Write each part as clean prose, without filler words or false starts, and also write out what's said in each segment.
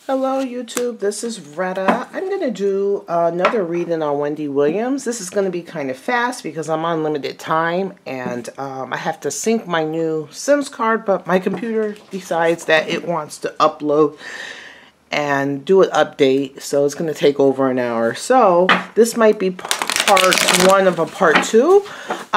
Hello YouTube, this is Retta. I'm going to do another reading on Wendy Williams. This is going to be kind of fast because I'm on limited time and I have to sync my new Sims card, but my computer decides that it wants to upload and do an update, so it's going to take over an hour. So this might be part one of a part two.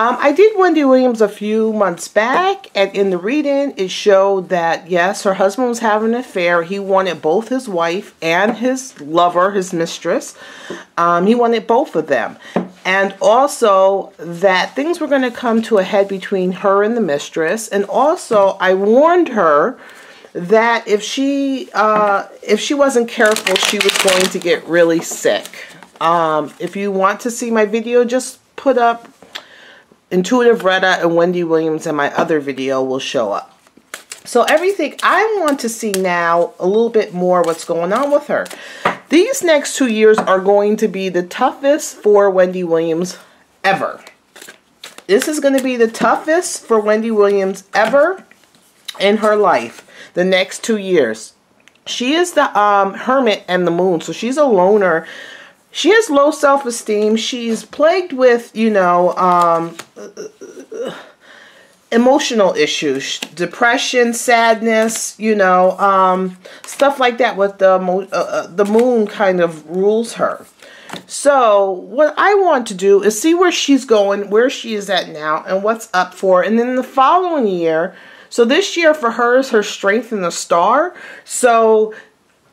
I did Wendy Williams a few months back, and in the reading it showed that yes, her husband was having an affair. He wanted both his wife and his lover, his mistress. He wanted both of them, and also that things were going to come to a head between her and the mistress. And also I warned her that if she wasn't careful, she was going to get really sick. If you want to see my video, just put up Intuitive Retta and Wendy Williams, and my other video will show up. So everything I want to see now, a little bit more what's going on with her. These next 2 years are going to be the toughest for Wendy Williams ever. This is going to be the toughest for Wendy Williams ever in her life. The next 2 years. She is the Hermit and the Moon, so she's a loner. She has low self-esteem. She's plagued with, you know, emotional issues, depression, sadness, you know, stuff like that. With the moon kind of rules her. So what I want to do is see where she's going, where she is at now, and what's up for her. And then the following year, so this year for her is her Strength in the Star. So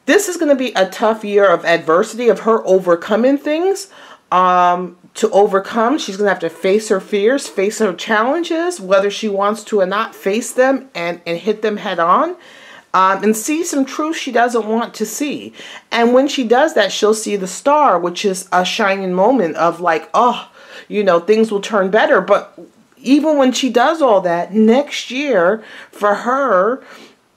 this is going to be a tough year of adversity, of her overcoming things. To overcome, she's going to have to face her fears, face her challenges, whether she wants to or not, face them and hit them head on. And see some truth she doesn't want to see. And when she does that, she'll see the star, which is a shining moment of like, oh, you know, things will turn better. But even when she does all that, next year for her,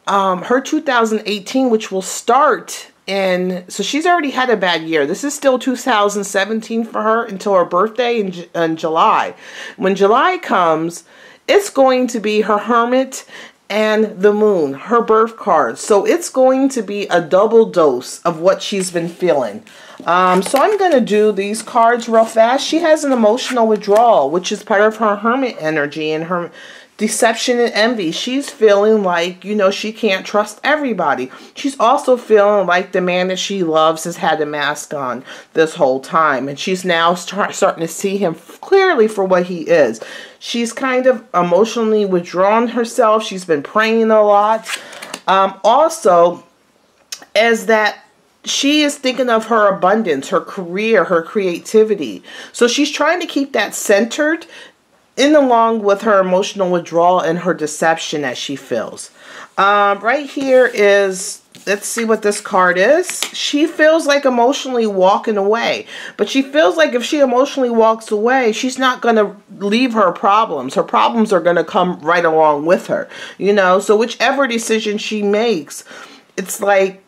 her 2018, which will start in, so she's already had a bad year. This is still 2017 for her until her birthday in July. When July comes, it's going to be her Hermit and the Moon, her birth card. So it's going to be a double dose of what she's been feeling. So I'm going to do these cards real fast. She has an emotional withdrawal, which is part of her Hermit energy and her deception and envy. She's feeling like, you know, she can't trust everybody. She's also feeling like the man that she loves has had a mask on this whole time. And she's now starting to see him clearly for what he is. She's kind of emotionally withdrawn herself. She's been praying a lot. Also, as that she is thinking of her abundance, her career, her creativity. So she's trying to keep that centered in along with her emotional withdrawal and her deception that she feels. Right here is, let's see what this card is. She feels like emotionally walking away. But she feels like if she emotionally walks away, she's not going to leave her problems. Her problems are going to come right along with her. You know, so whichever decision she makes, it's like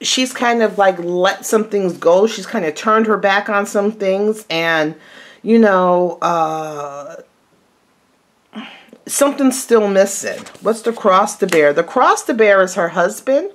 she's kind of like let some things go. She's kind of turned her back on some things, and you know, something's still missing. What's the Cross to Bear? The Cross to Bear is her husband.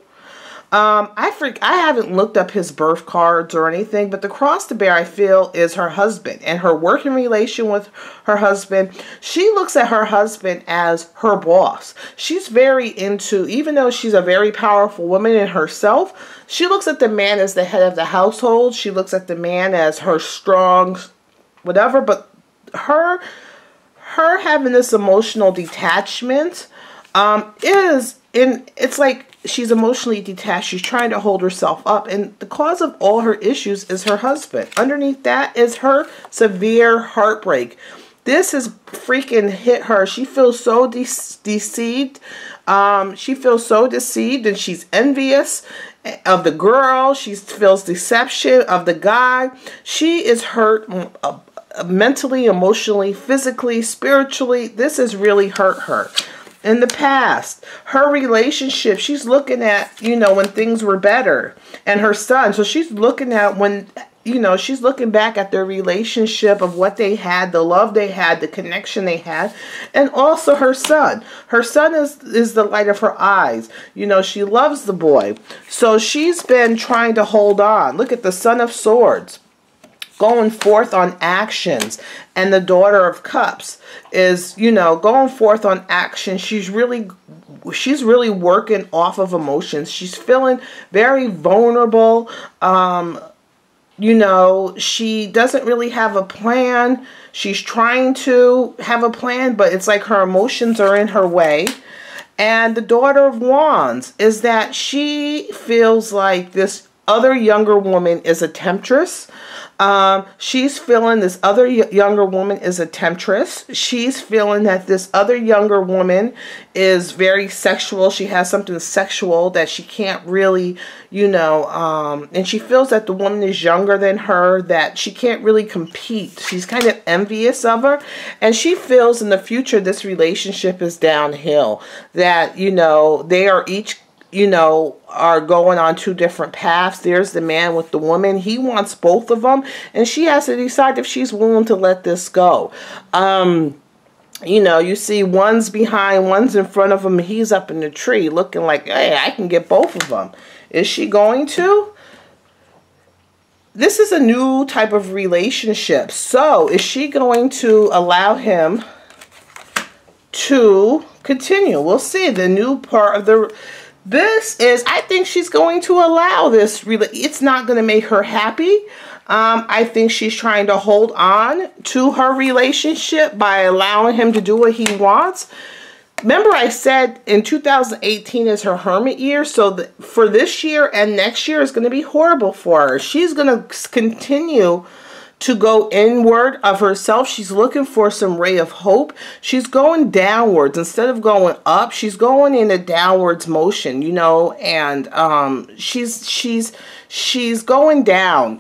I haven't looked up his birth cards or anything, but the Cross to Bear, I feel, is her husband and her working relation with her husband. She looks at her husband as her boss. She's very into, even though she's a very powerful woman in herself, she looks at the man as the head of the household. She looks at the man as her strong whatever, but her having this emotional detachment it's like she's emotionally detached. She's trying to hold herself up, and the cause of all her issues is her husband. Underneath that is her severe heartbreak. This has freaking hit her. She feels so deceived. She feels so deceived, and she's envious of the girl. She feels deception of the guy. She is hurt mentally, emotionally, physically, spiritually. This has really hurt her. In the past, her relationship, she's looking at, you know, when things were better, and her son. So she's looking at when, you know, she's looking back at their relationship, of what they had, the love they had, the connection they had, and also her son. Her son is the light of her eyes. You know, she loves the boy. So she's been trying to hold on. Look at the Son of Swords, going forth on actions, and the Daughter of Cups is, you know, going forth on action. She's really working off of emotions. She's feeling very vulnerable. You know, she doesn't really have a plan. She's trying to have a plan, but it's like her emotions are in her way. And the Daughter of Wands is that she feels like this other younger woman is a temptress. She's feeling this other younger woman is a temptress. She's feeling that this other younger woman is very sexual. She has something sexual that she can't really, you know, and she feels that the woman is younger than her, that she can't really compete. She's kind of envious of her, and she feels in the future this relationship is downhill, that, you know, they are each, you know, are going on two different paths. There's the man with the woman. He wants both of them, and she has to decide if she's willing to let this go. You know, you see one's behind, one's in front of him. He's up in the tree looking like, hey, I can get both of them. Is she going to? This is a new type of relationship. So is she going to allow him to continue? We'll see. The new part of the... This is, I think she's going to allow this. It's not going to make her happy. I think she's trying to hold on to her relationship by allowing him to do what he wants. Remember, I said in 2018 is her hermit year. So for this year and next year is going to be horrible for her. She's going to continue to go inward of herself. She's looking for some ray of hope. She's going downwards instead of going up. She's going in a downwards motion, you know, and she's going down.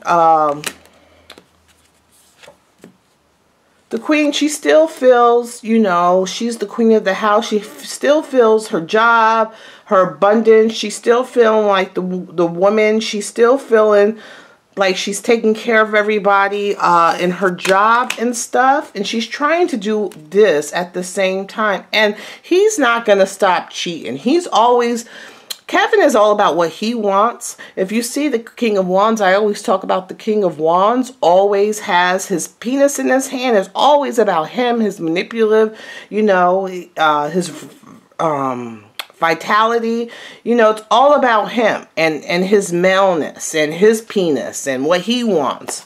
The queen, she still feels, you know, she's the queen of the house. She still feels her job, her abundance. She's still feeling like the woman. She's still feeling like she's taking care of everybody in her job and stuff. And she's trying to do this at the same time. And he's not going to stop cheating. He's always... Kevin is all about what he wants. If you see the King of Wands, I always talk about the King of Wands always has his penis in his hand. It's always about him, his manipulative, you know, his vitality. You know, it's all about him and his maleness and his penis and what he wants.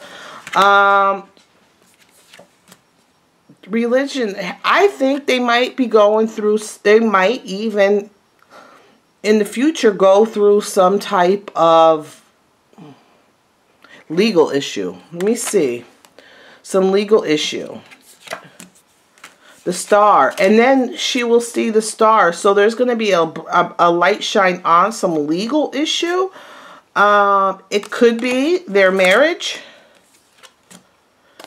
Religion, I think they might be going through, they might even in the future go through some type of legal issue. Let me see. Some legal issue. The star. And then she will see the star. So there's going to be a light shine on some legal issue. It could be their marriage.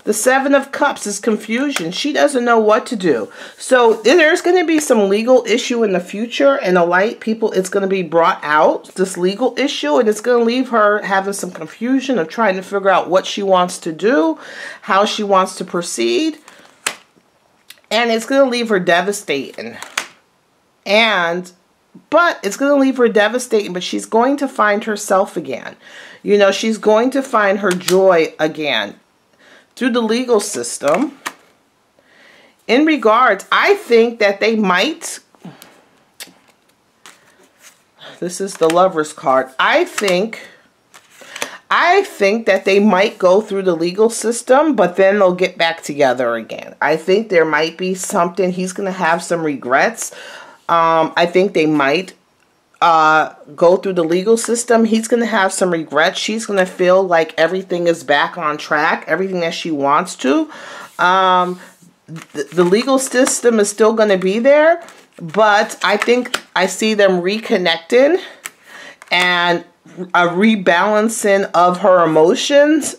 The Seven of Cups is confusion. She doesn't know what to do. So there's going to be some legal issue in the future, and a light people, it's going to be brought out, this legal issue, and it's going to leave her having some confusion of trying to figure out what she wants to do, how she wants to proceed, and it's going to leave her devastating. But it's going to leave her devastating, but she's going to find herself again. You know, she's going to find her joy again. Through the legal system. In regards, I think that they might, this is the Lover's card, I think that they might go through the legal system, but then they'll get back together again. I think there might be something, he's going to have some regrets. I think they might go through the legal system. He's going to have some regrets. She's going to feel like everything is back on track, everything that she wants to. The legal system is still going to be there, but I think I see them reconnecting and a rebalancing of her emotions.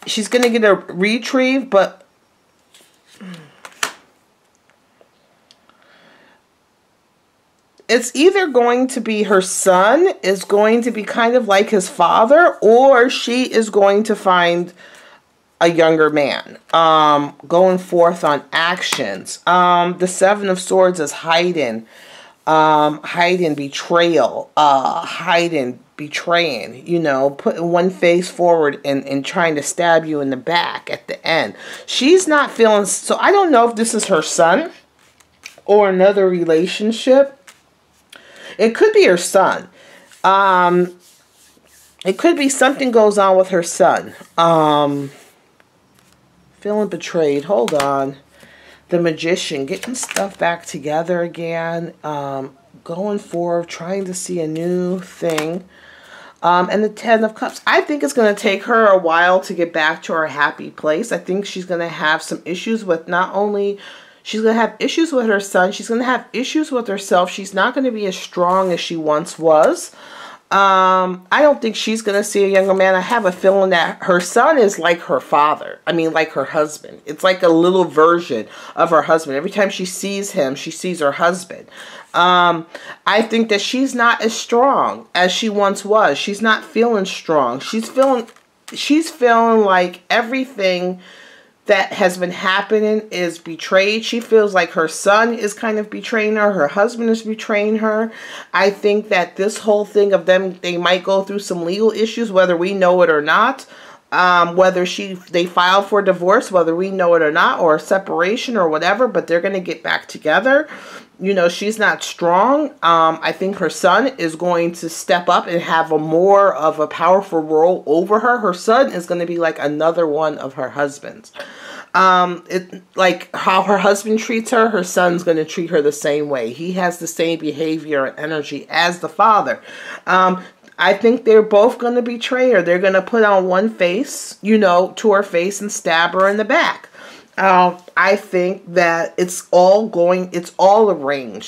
She's going to get a retrieve, but it's either going to be her son is going to be kind of like his father, or she is going to find a younger man. Going forth on actions. The Seven of Swords is hiding. Hiding, betrayal. Hiding, betraying. You know, putting one face forward and trying to stab you in the back at the end. She's not feeling... So I don't know if this is her son or another relationship. It could be her son. It could be something goes on with her son. Feeling betrayed. Hold on. The Magician. Getting stuff back together again. Going forward. Trying to see a new thing. And the Ten of Cups. I think it's going to take her a while to get back to her happy place. I think she's going to have some issues with not only... She's going to have issues with her son. She's going to have issues with herself. She's not going to be as strong as she once was. I don't think she's going to see a younger man. I have a feeling that her son is like her father. I mean, like her husband. It's like a little version of her husband. Every time she sees him, she sees her husband. I think that she's not as strong as she once was. She's not feeling strong. She's feeling like everything that has been happening is betrayed. She feels like her son is kind of betraying her. Her husband is betraying her. I think that this whole thing of them, they might go through some legal issues, whether we know it or not. Whether they file for divorce, whether we know it or not, or a separation or whatever, but they're going to get back together. You know, she's not strong. I think her son is going to step up and have more of a powerful role over her. Her son is going to be like another one of her husbands. Like how her husband treats her, her son's going to treat her the same way. He has the same behavior and energy as the father. I think they're both going to betray her. They're going to put on one face, you know, to her face and stab her in the back. I think that it's all arranged.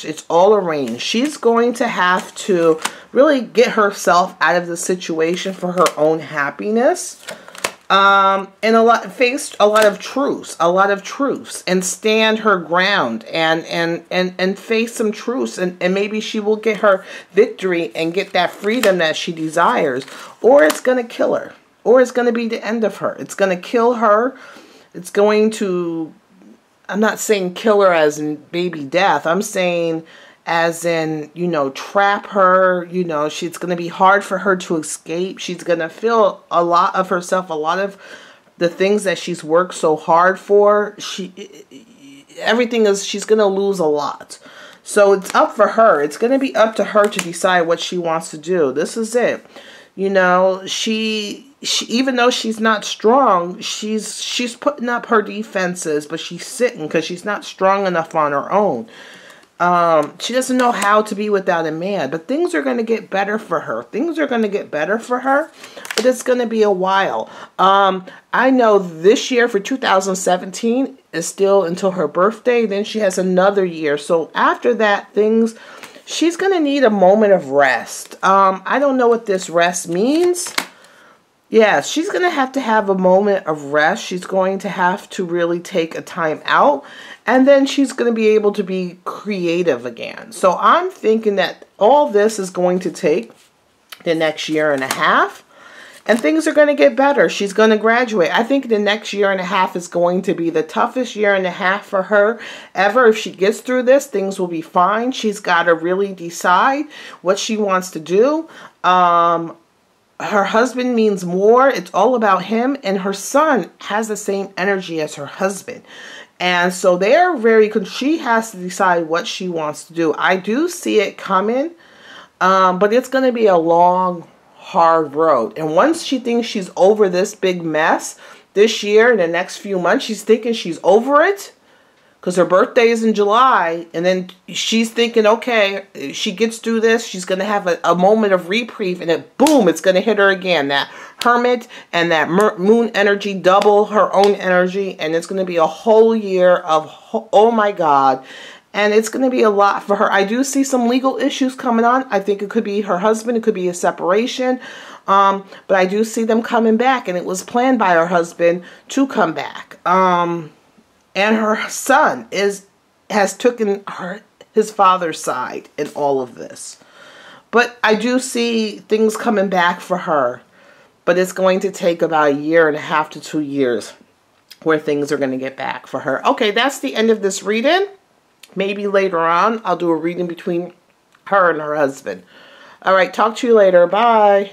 It's all arranged. She's going to have to really get herself out of the situation for her own happiness. And face a lot of truths, and stand her ground, and face some truths, and maybe she will get her victory and get that freedom that she desires, or it's going to kill her, or it's going to be the end of her. It's going to kill her. It's going to, I'm not saying kill her as in baby death. I'm saying as in, you know, trap her. You know, it's going to be hard for her to escape. She's going to feel a lot of herself, a lot of the things that she's worked so hard for. She's going to lose a lot. So it's up for her. It's going to be up to her to decide what she wants to do. This is it. You know, she even though she's not strong, she's putting up her defenses, but she's sitting because she's not strong enough on her own. She doesn't know how to be without a man, but things are going to get better for her. Things are going to get better for her, but it's going to be a while. I know this year for 2017 is still until her birthday. Then she has another year. So after that, she's going to need a moment of rest. I don't know what this rest means. Yeah, she's going to have a moment of rest. She's going to have to really take a time out. And then she's going to be able to be creative again. So I'm thinking that all this is going to take the next year and a half. And things are going to get better. She's going to graduate. I think the next year and a half is going to be the toughest year and a half for her ever. If she gets through this, things will be fine. She's got to really decide what she wants to do. Her husband means more. It's all about him. And her son has the same energy as her husband. And so she has to decide what she wants to do. I do see it coming, but it's going to be a long, hard road. And once she thinks she's over this big mess this year, in the next few months, she's thinking she's over it. Because her birthday is in July, and then she's thinking, okay, she gets through this, she's going to have a moment of reprieve, and then boom, it's going to hit her again. That Hermit and that moon energy double her own energy, and it's going to be a whole year of, oh my God, and it's going to be a lot for her. I do see some legal issues coming on. I think it could be her husband, it could be a separation, but I do see them coming back, and it was planned by her husband to come back. And her son has taken his father's side in all of this. But I do see things coming back for her. But it's going to take about 1.5 to 2 years where things are going to get back for her. Okay, that's the end of this reading. Maybe later on I'll do a reading between her and her husband. All right, talk to you later. Bye.